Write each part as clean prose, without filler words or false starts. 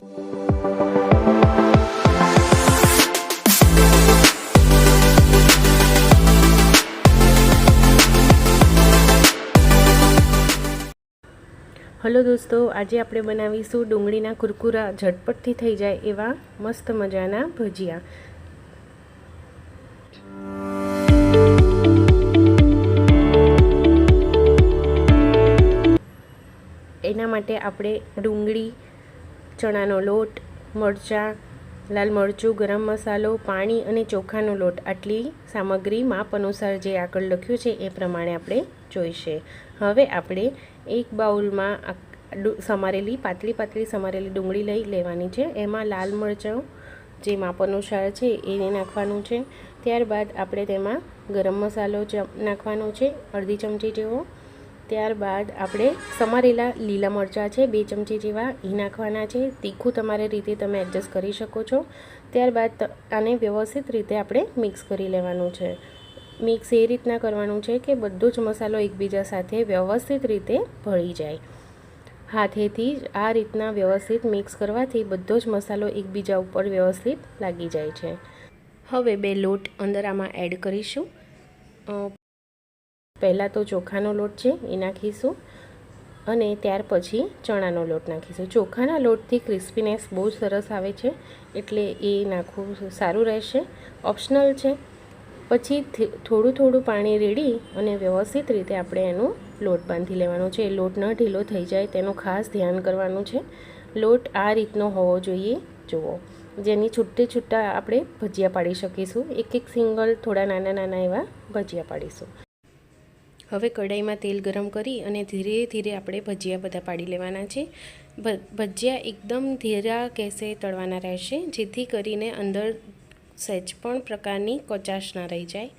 Hello દોસ્તો, આજે આપણે બનાવીશું ડુંગળીના કુરકુરા ઝટપટથી થઈ જાય એવા મસ્ત મજાના ભજીયા। એના માટે આપણે ડુંગળી, ચણાનો લોટ, મરચાં, લાલ મરચું, ગરમ મસાલો, પાણી અને ચોખાનો લોટ આટલી સામગ્રી માપ અનુસાર જે આગળ લખ્યું છે એ પ્રમાણે આપણે જોઈશે। હવે આપણે એક બાઉલમાં સમારેલી પાતળી સમારેલી ડુંગળી લઈ લેવાની છે। એમાં લાલ મરચાં જે માપ અનુસાર છે એને નાખવાનું છે। ત્યારબાદ આપણે તેમાં ગરમ મસાલો નાખવાનો છે અડધી ચમચી જેવો। ત્યારબાદ આપણે સમારેલા લીલા મરચાં છે 2 ચમચી જેવા એ નાખવાના છે। તીખું તમારી રીતે તમે એડજસ્ટ કરી શકો છો। ત્યારબાદ આને વ્યવસ્થિત રીતે આપણે મિક્સ કરી લેવાનું છે। મિક્સ એ રીતના કરવાનું છે કે બધો જ મસાલો એકબીજા સાથે વ્યવસ્થિત રીતે ભળી જાય। હાથેથી જ આ રીતના વ્યવસ્થિત મિક્સ કરવાથી બધો જ મસાલો એકબીજા ઉપર વ્યવસ્થિત લાગી જાય છે। હવે 2 લોટ અંદર આમાં એડ કરીશું। પહેલાં તો ચોખાનો લોટ છે એ નાખીશું અને ત્યાર પછી ચણાનો લોટ નાખીશું। ચોખાના લોટથી ક્રિસ્પીનેસ બહુ સરસ આવે છે એટલે એ નાખવું સારું રહેશે, ઓપ્શનલ છે। પછી થોડું પાણી રેડી અને વ્યવસ્થિત રીતે આપણે એનો લોટ બાંધી લેવાનો છે। લોટ ન ઢીલો થઈ જાય તેનું ખાસ ધ્યાન કરવાનું છે। લોટ આ રીતનો હોવો જોઈએ, જુઓ, જેની છૂટા આપણે ભજીયા પાડી શકીશું। એક સિંગલ થોડા નાના એવા ભજીયા પાડીશું। હવે કઢાઈમાં તેલ ગરમ કરી અને ધીરે ધીરે આપણે ભજીયા બધા પાડી લેવાના છે। ભજીયા એકદમ ધીરા ગેસે તળવાના રહેશે, જેથી કરીને અંદર સહેજ પણ પ્રકારની કચાશ ના રહી જાય।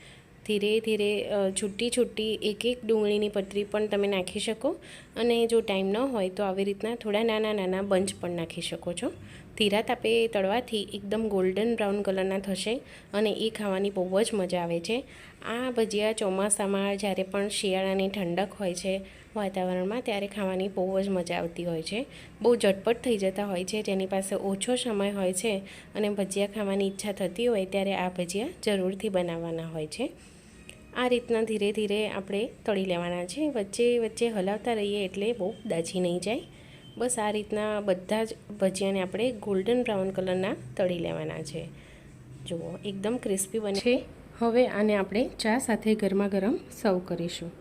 ધીરે ધીરે છૂટી એક ડુંગળીની પતરી પણ તમે નાખી શકો અને જો ટાઈમ ન હોય તો આવી રીતના થોડા નાના બંચ પણ નાખી શકો છો। ધીરા તાપે તળવાથી એકદમ ગોલ્ડન બ્રાઉન કલરના થશે અને એ ખાવાની બહુ જ મજા આવે છે। આ ભજીયા ચોમાસામાં જ્યારે પણ શિયાળાની ઠંડક હોય છે વાતાવરણમાં ત્યારે ખાવાની બહુ જ મજા આવતી હોય છે। બહુ ઝટપટ થઈ જતા હોય છે। જેની પાસે ઓછો સમય હોય છે અને ભજીયા ખાવાની ઈચ્છા થતી હોય ત્યારે આ ભજીયા જરૂરથી બનાવવાના હોય છે। આ રીતના ધીરે ધીરે આપણે તળી લેવાના છે। વચ્ચે હલાવતા રહીએ એટલે બહુ દાજી નહીં જાય। બસ આ રીતના બધા જ ભજીયાને આપણે ગોલ્ડન બ્રાઉન કલરના તળી લેવાના છે। જુઓ, એકદમ ક્રિસ્પી બને છે। હવે આને આપણે ચા સાથે ગરમા ગરમ સર્વ કરીશું।